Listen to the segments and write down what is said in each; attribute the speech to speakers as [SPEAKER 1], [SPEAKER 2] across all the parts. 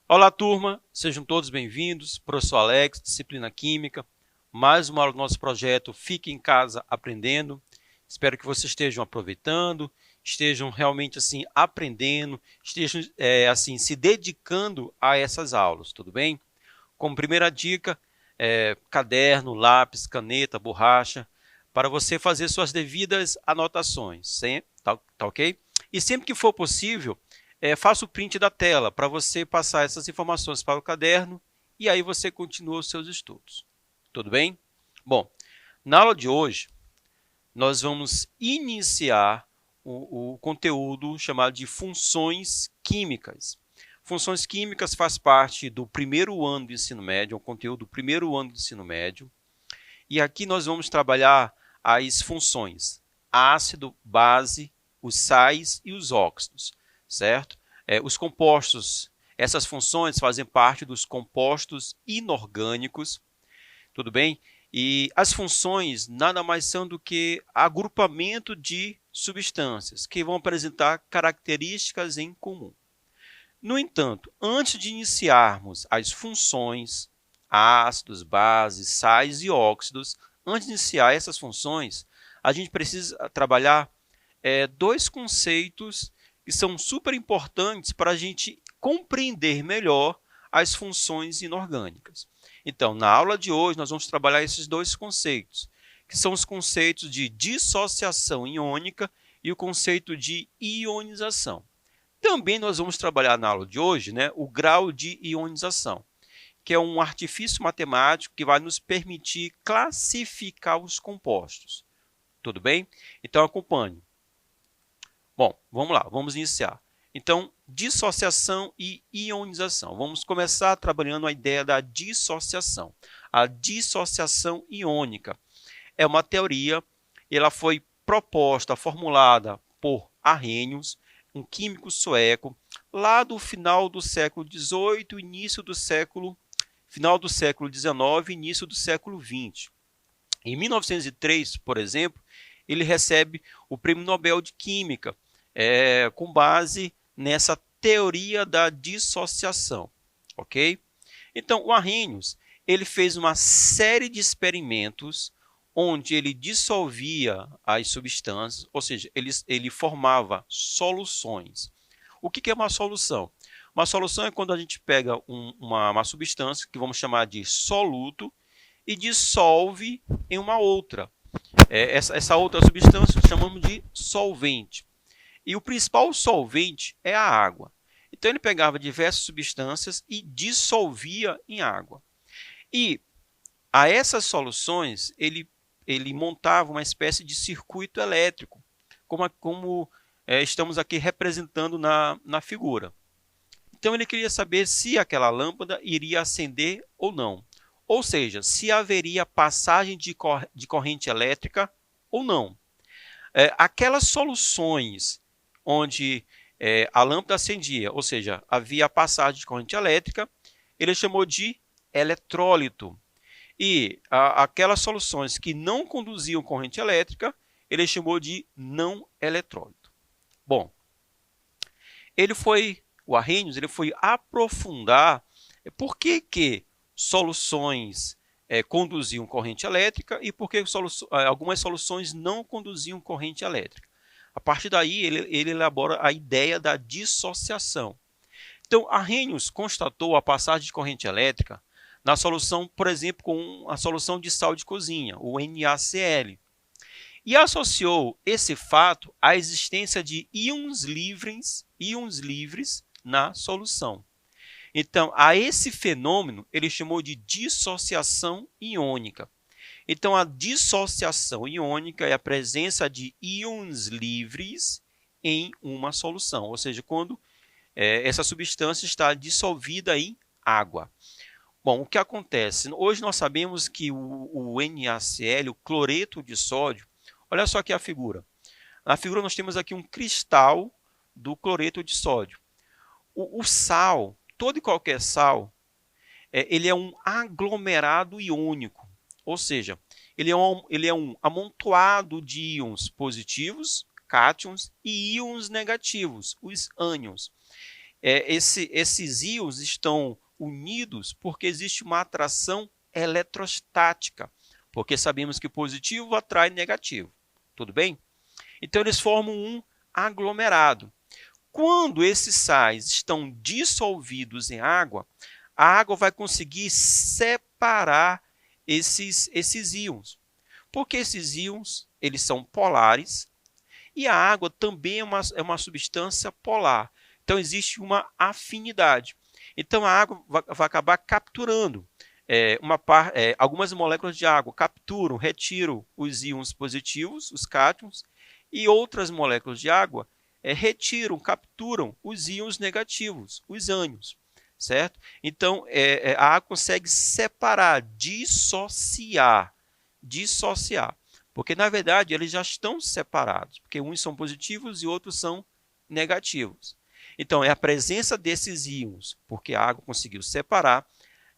[SPEAKER 1] Olá, turma, sejam todos bem-vindos. Professor Alex, disciplina Química, mais uma aula do nosso projeto Fique em Casa Aprendendo. Espero que vocês estejam aproveitando, estejam realmente assim aprendendo, estejam assim se dedicando a essas aulas, tudo bem? Como primeira dica, caderno, lápis, caneta, borracha, para você fazer suas devidas anotações, tá ok? E sempre que for possível, faça o print da tela para você passar essas informações para o caderno e aí você continua os seus estudos. Tudo bem? Bom, na aula de hoje, nós vamos iniciar o conteúdo chamado de funções químicas. Funções químicas faz parte do primeiro ano do ensino médio, é um conteúdo do primeiro ano do ensino médio. E aqui nós vamos trabalhar as funções ácido, base, os sais e os óxidos, certo? Os compostos, essas funções fazem parte dos compostos inorgânicos, tudo bem? E as funções nada mais são do que agrupamento de substâncias que vão apresentar características em comum. No entanto, antes de iniciarmos as funções, ácidos, bases, sais e óxidos, antes de iniciar essas funções, a gente precisa trabalhar dois conceitos que são super importantes para a gente compreender melhor as funções inorgânicas. Então, na aula de hoje, nós vamos trabalhar esses dois conceitos, que são os conceitos de dissociação iônica e o conceito de ionização. Também nós vamos trabalhar na aula de hoje, o grau de ionização, que é um artifício matemático que vai nos permitir classificar os compostos. Tudo bem? Então, acompanhe. Bom, vamos lá, vamos iniciar. Então, dissociação e ionização. Vamos começar trabalhando a ideia da dissociação. A dissociação iônica é uma teoria, ela foi proposta, formulada por Arrhenius, um químico sueco, lá do final do século XVIII, final do século XIX, início do século XX. Em 1903, por exemplo, ele recebe o Prêmio Nobel de Química, com base nessa teoria da dissociação, ok? Então, o Arrhenius, ele fez uma série de experimentos onde ele dissolvia as substâncias, ou seja, ele formava soluções. O que é uma solução? Uma solução é quando a gente pega uma substância, que vamos chamar de soluto, e dissolve em uma outra. Essa outra substância chamamos de solvente. E o principal solvente é a água. Então, ele pegava diversas substâncias e dissolvia em água. E a essas soluções, ele montava uma espécie de circuito elétrico, como estamos aqui representando na figura. Então, ele queria saber se aquela lâmpada iria acender ou não. Ou seja, se haveria passagem de corrente elétrica ou não. Aquelas soluções onde a lâmpada acendia, ou seja, havia a passagem de corrente elétrica, ele chamou de eletrólito. E aquelas soluções que não conduziam corrente elétrica, ele chamou de não eletrólito. Bom, o Arrhenius foi aprofundar por que soluções conduziam corrente elétrica e por que algumas soluções não conduziam corrente elétrica. A partir daí, ele elabora a ideia da dissociação. Então, Arrhenius constatou a passagem de corrente elétrica na solução, por exemplo, com a solução de sal de cozinha, o NaCl. E associou esse fato à existência de íons livres na solução. Então, a esse fenômeno, ele chamou de dissociação iônica. Então, a dissociação iônica é a presença de íons livres em uma solução, ou seja, quando essa substância está dissolvida em água. Bom, o que acontece? Hoje nós sabemos que o NaCl, o cloreto de sódio, olha só aqui a figura. Na figura nós temos aqui um cristal do cloreto de sódio. O sal, todo e qualquer sal, ele é um aglomerado iônico, ou seja, ele é um amontoado de íons positivos, cátions, e íons negativos, os ânions. Esses íons estão unidos porque existe uma atração eletrostática, porque sabemos que positivo atrai negativo, tudo bem? Então eles formam um aglomerado. Quando esses sais estão dissolvidos em água, a água vai conseguir separar esses íons. Porque esses íons eles são polares e a água também é uma substância polar. Então existe uma afinidade. Então a água vai acabar capturando. Algumas moléculas de água capturam, retiram os íons positivos, os cátions, e outras moléculas de água retiram, capturam os íons negativos, os ânions, certo? Então, a água consegue separar, dissociar, porque, na verdade, eles já estão separados, porque uns são positivos e outros são negativos. Então, é a presença desses íons, porque a água conseguiu separar,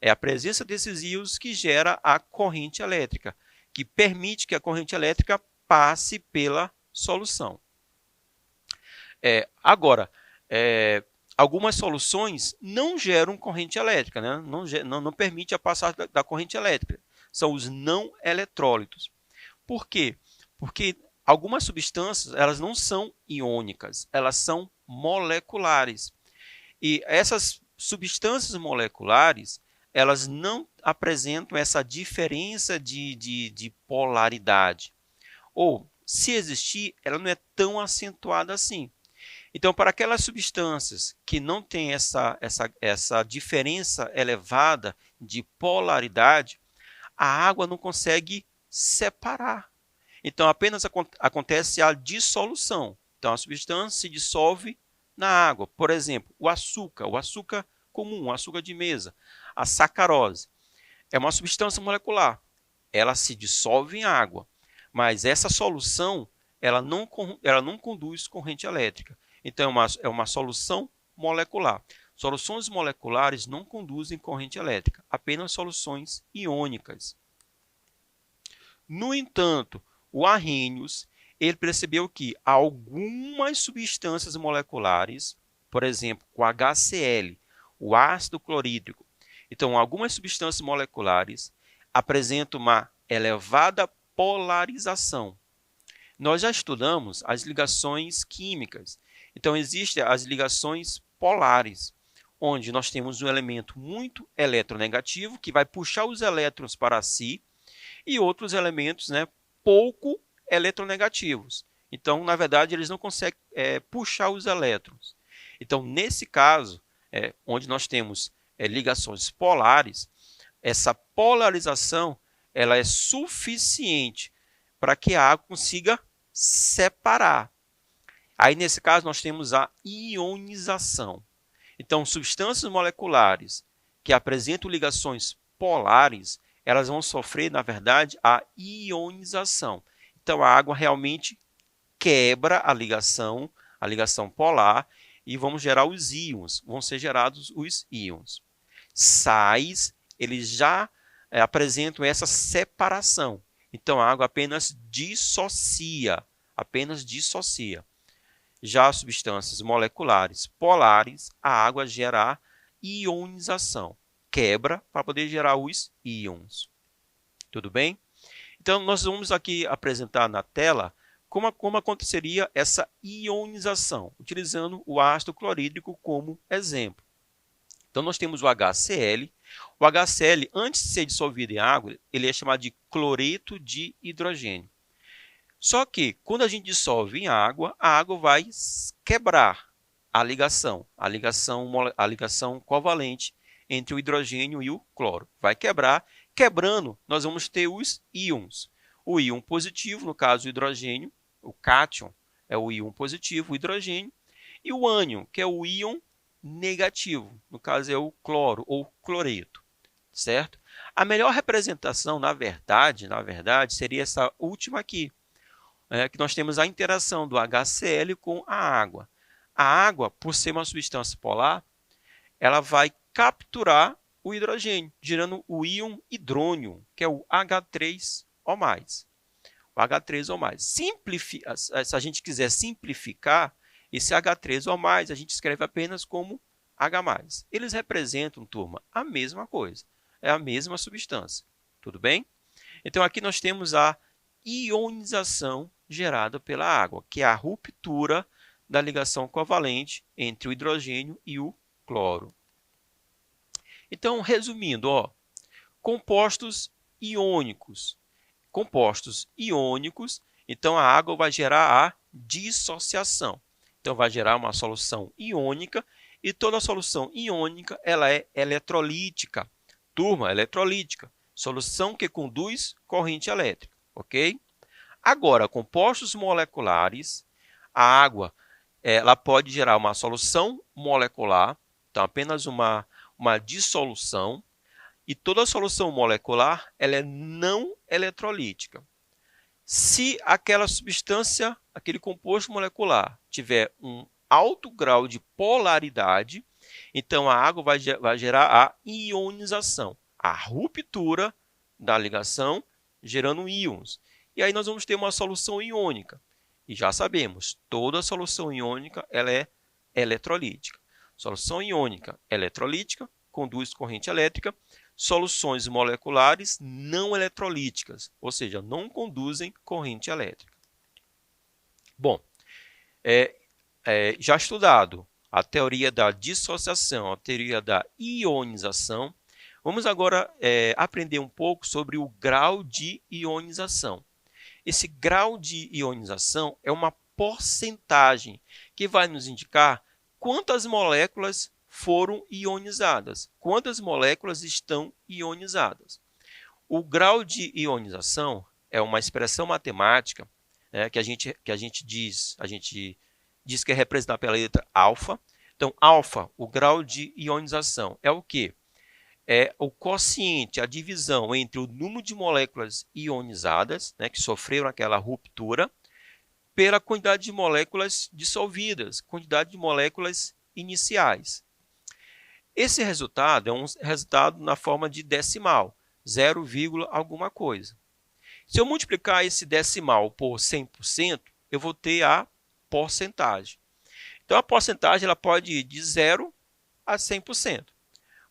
[SPEAKER 1] é a presença desses íons que gera a corrente elétrica, que permite que a corrente elétrica passe pela solução. Agora, algumas soluções não geram corrente elétrica, né? não permite a passagem da corrente elétrica. São os não eletrólitos. Por quê? Porque algumas substâncias elas não são iônicas, elas são moleculares. E essas substâncias moleculares elas não apresentam essa diferença de polaridade. Ou, se existir, ela não é tão acentuada assim. Então, para aquelas substâncias que não têm essa diferença elevada de polaridade, a água não consegue separar. Então, apenas acontece a dissolução. Então, a substância se dissolve na água. Por exemplo, o açúcar comum, o açúcar de mesa, a sacarose. É uma substância molecular. Ela se dissolve em água, mas essa solução ela não conduz corrente elétrica. Então, é uma solução molecular. Soluções moleculares não conduzem corrente elétrica, apenas soluções iônicas. No entanto, o Arrhenius ele percebeu que algumas substâncias moleculares, por exemplo, o HCl, o ácido clorídrico, então algumas substâncias moleculares apresentam uma elevada polarização. Nós já estudamos as ligações químicas. Então, existem as ligações polares, onde nós temos um elemento muito eletronegativo, que vai puxar os elétrons para si, e outros elementos pouco eletronegativos. Então, na verdade, eles não conseguem puxar os elétrons. Então, nesse caso, onde nós temos ligações polares, essa polarização ela é suficiente para que a água consiga separar. Aí, nesse caso, nós temos a ionização. Então, substâncias moleculares que apresentam ligações polares, elas vão sofrer, na verdade, a ionização. Então, a água realmente quebra a ligação polar, e vamos gerar os íons, vão ser gerados os íons. Sais, eles já apresentam essa separação. Então, a água apenas dissocia. Já substâncias moleculares polares, a água gera ionização. Quebra para poder gerar os íons. Tudo bem? Então, nós vamos aqui apresentar na tela como aconteceria essa ionização, utilizando o ácido clorídrico como exemplo. Então, nós temos o HCl. O HCl, antes de ser dissolvido em água, ele é chamado de cloreto de hidrogênio. Só que, quando a gente dissolve em água, a água vai quebrar a ligação covalente entre o hidrogênio e o cloro. Vai quebrar. Quebrando, nós vamos ter os íons. O íon positivo, no caso o hidrogênio, o cátion é o íon positivo, o hidrogênio, e o ânion, que é o íon negativo, no caso é o cloro ou cloreto, certo? A melhor representação, na verdade, seria essa última aqui, que nós temos a interação do HCl com a água. A água, por ser uma substância polar, ela vai capturar o hidrogênio, gerando o íon hidrônio, que é o H3O+. O H3O+. Se a gente quiser simplificar, esse H3O+, a gente escreve apenas como H+. Eles representam, turma, a mesma coisa. É a mesma substância. Tudo bem? Então, aqui nós temos a ionização gerada pela água, que é a ruptura da ligação covalente entre o hidrogênio e o cloro. Então, resumindo, compostos iônicos. Compostos iônicos, então a água vai gerar a dissociação. Então, vai gerar uma solução iônica e toda solução iônica ela é eletrolítica. Turma, eletrolítica. Solução que conduz corrente elétrica, ok? Agora, compostos moleculares, a água ela pode gerar uma solução molecular, então apenas uma dissolução, e toda solução molecular ela é não eletrolítica. Se aquela substância, aquele composto molecular, tiver um alto grau de polaridade, então a água vai gerar a ionização, a ruptura da ligação, gerando íons. E aí nós vamos ter uma solução iônica. E já sabemos, toda solução iônica ela é eletrolítica. Solução iônica eletrolítica, conduz corrente elétrica. Soluções moleculares não eletrolíticas, ou seja, não conduzem corrente elétrica. Bom, já estudado a teoria da dissociação, a teoria da ionização, vamos agora aprender um pouco sobre o grau de ionização. Esse grau de ionização é uma porcentagem que vai nos indicar quantas moléculas foram ionizadas, quantas moléculas estão ionizadas. O grau de ionização é uma expressão matemática que a gente diz que é representada pela letra alfa. Então, alfa, o grau de ionização, é o quê? É o quociente, a divisão entre o número de moléculas ionizadas, que sofreram aquela ruptura, pela quantidade de moléculas dissolvidas, quantidade de moléculas iniciais. Esse resultado é um resultado na forma de decimal, 0, alguma coisa. Se eu multiplicar esse decimal por 100%, eu vou ter a porcentagem. Então, a porcentagem ela pode ir de 0 a 100%.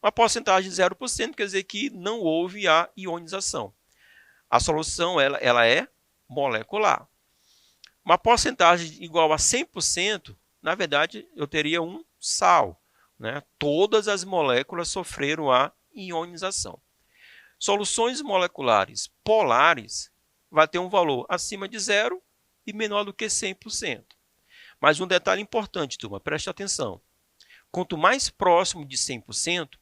[SPEAKER 1] Uma porcentagem de 0% quer dizer que não houve a ionização. A solução ela é molecular. Uma porcentagem igual a 100%, na verdade, eu teria um sal. Todas as moléculas sofreram a ionização. Soluções moleculares polares vai ter um valor acima de 0 e menor do que 100%. Mas um detalhe importante, turma, preste atenção. Quanto mais próximo de 100%,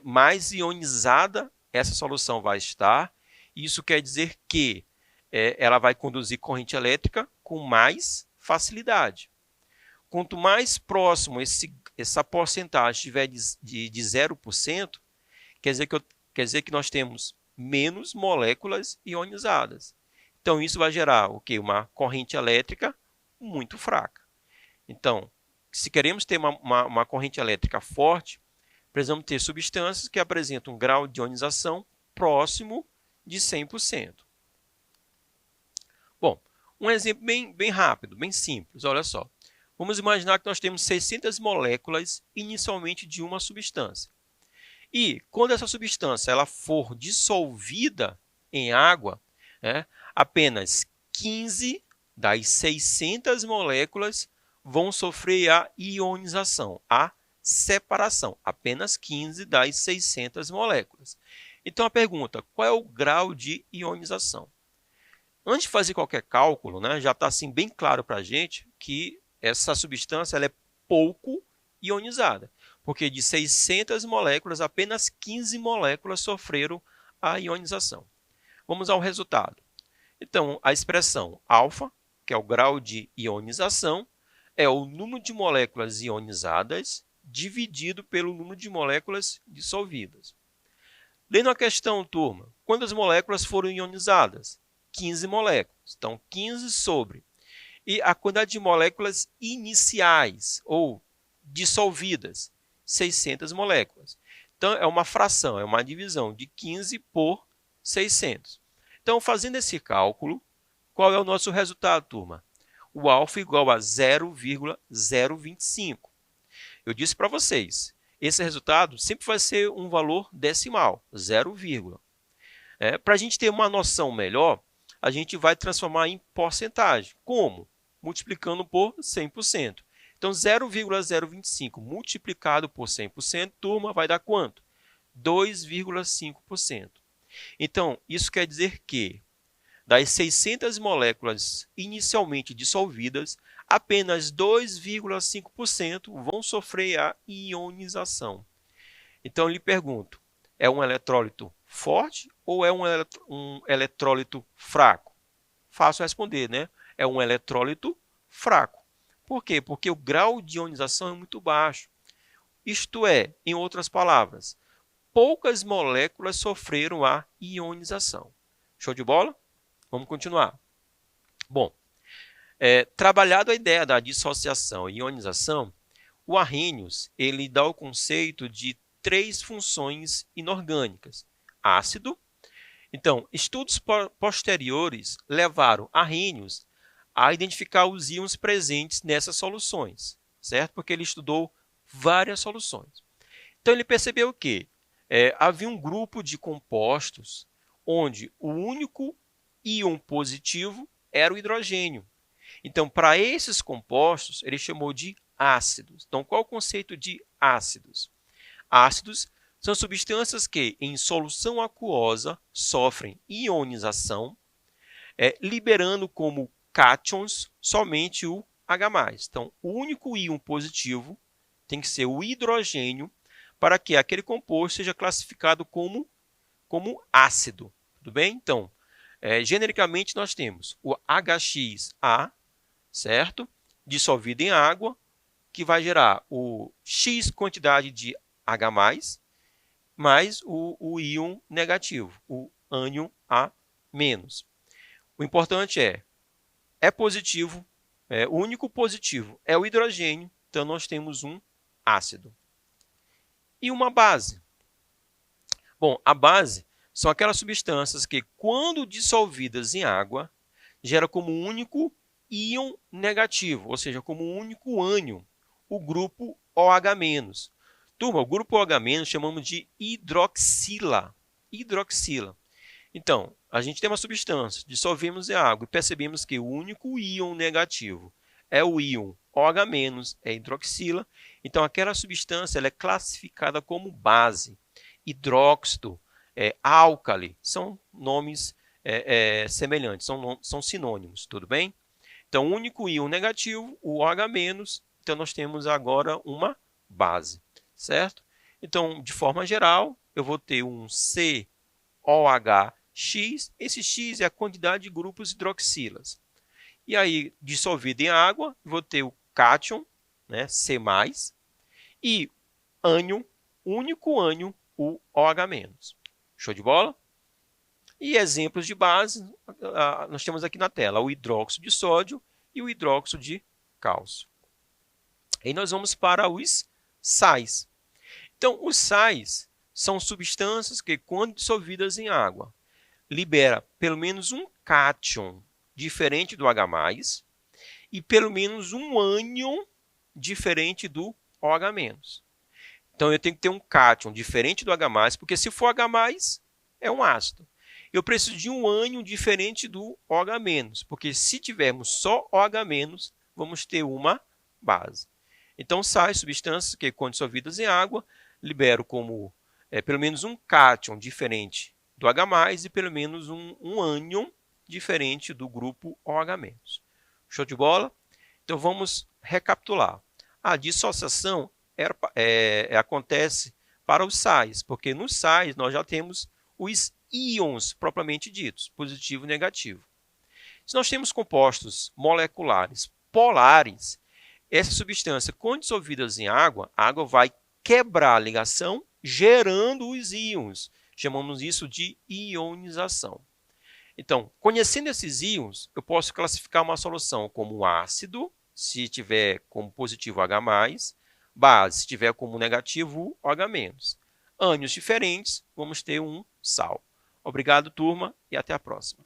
[SPEAKER 1] mais ionizada essa solução vai estar. Isso quer dizer que ela vai conduzir corrente elétrica com mais facilidade. Quanto mais próximo essa porcentagem estiver de 0%, quer dizer que nós temos menos moléculas ionizadas. Então, isso vai gerar o quê? Uma corrente elétrica muito fraca. Então, se queremos ter uma corrente elétrica forte, precisamos ter substâncias que apresentam um grau de ionização próximo de 100%. Bom, um exemplo bem rápido, bem simples, olha só. Vamos imaginar que nós temos 600 moléculas inicialmente de uma substância. E quando essa substância ela for dissolvida em água, apenas 15 das 600 moléculas vão sofrer a ionização, a separação. Apenas 15 das 600 moléculas. Então a pergunta, qual é o grau de ionização? Antes de fazer qualquer cálculo, já está assim, bem claro para a gente que essa substância ela é pouco ionizada, porque de 600 moléculas, apenas 15 moléculas sofreram a ionização. Vamos ao resultado. Então, a expressão alfa, que é o grau de ionização, é o número de moléculas ionizadas dividido pelo número de moléculas dissolvidas. Lendo a questão, turma, quantas moléculas foram ionizadas? 15 moléculas. Então, 15 sobre. E a quantidade de moléculas iniciais ou dissolvidas, 600 moléculas. Então, é uma fração, é uma divisão de 15 por 600. Então, fazendo esse cálculo, qual é o nosso resultado, turma? O alfa igual a 0,025. Eu disse para vocês, esse resultado sempre vai ser um valor decimal, 0, para a gente ter uma noção melhor, a gente vai transformar em porcentagem. Como? Multiplicando por 100%. Então, 0,025 multiplicado por 100%, turma, vai dar quanto? 2,5%. Então, isso quer dizer que das 600 moléculas inicialmente dissolvidas, apenas 2,5% vão sofrer a ionização. Então, eu lhe pergunto, é um eletrólito forte ou é um eletrólito fraco? Fácil responder, né? É um eletrólito fraco. Por quê? Porque o grau de ionização é muito baixo. Isto é, em outras palavras, poucas moléculas sofreram a ionização. Show de bola? Vamos continuar. Bom, trabalhado a ideia da dissociação e ionização, o Arrhenius ele dá o conceito de 3 funções inorgânicas. Ácido. Então, estudos posteriores levaram Arrhenius a identificar os íons presentes nessas soluções, certo? Porque ele estudou várias soluções. Então, ele percebeu que havia um grupo de compostos onde o único íon positivo era o hidrogênio. Então, para esses compostos, ele chamou de ácidos. Então, qual é o conceito de ácidos? Ácidos são substâncias que, em solução aquosa, sofrem ionização, liberando como cátions somente o H+. Então, o único íon positivo tem que ser o hidrogênio para que aquele composto seja classificado como ácido. Tudo bem? Então, genericamente, nós temos o HXA, certo? Dissolvido em água, que vai gerar o X quantidade de H+, mais o íon negativo, o ânion A-. O importante é positivo, o único positivo é o hidrogênio, então nós temos um ácido. E uma base? Bom, a base são aquelas substâncias que, quando dissolvidas em água, geram como único íon negativo, ou seja, como único ânion, o grupo OH-. Turma, o grupo OH- chamamos de hidroxila. Então, a gente tem uma substância, dissolvemos em água e percebemos que o único íon negativo é o íon OH-, é hidroxila. Então, aquela substância ela é classificada como base. Hidróxido, álcali, são nomes semelhantes, são sinônimos, tudo bem? Então, o único íon negativo, o OH-, então nós temos agora uma base, certo? Então, de forma geral, eu vou ter um COH-X, esse X é a quantidade de grupos hidroxilas. E aí, dissolvido em água, vou ter o cátion, né, C+, e ânion, único ânion, o OH-. Show de bola? E exemplos de base, nós temos aqui na tela o hidróxido de sódio e o hidróxido de cálcio. E nós vamos para os sais. Então, os sais são substâncias que, quando dissolvidas em água, libera pelo menos um cátion diferente do H+, e pelo menos um ânion diferente do OH-. Então, eu tenho que ter um cátion diferente do H+, porque se for H+, é um ácido. Eu preciso de um ânion diferente do OH-, porque se tivermos só OH-, vamos ter uma base. Então, sais substâncias que, quando dissolvidas em água, liberam como pelo menos um cátion diferente do H+, e pelo menos um ânion diferente do grupo OH-. Show de bola? Então, vamos recapitular. A dissociação acontece para os sais, porque nos sais nós já temos os íons propriamente ditos, positivo e negativo. Se nós temos compostos moleculares polares, essa substância, quando dissolvidas em água, a água vai quebrar a ligação, gerando os íons. Chamamos isso de ionização. Então, conhecendo esses íons, eu posso classificar uma solução como ácido, se tiver como positivo H+, base, se tiver como negativo OH-. ânions diferentes, vamos ter um sal. Obrigado, turma, e até a próxima.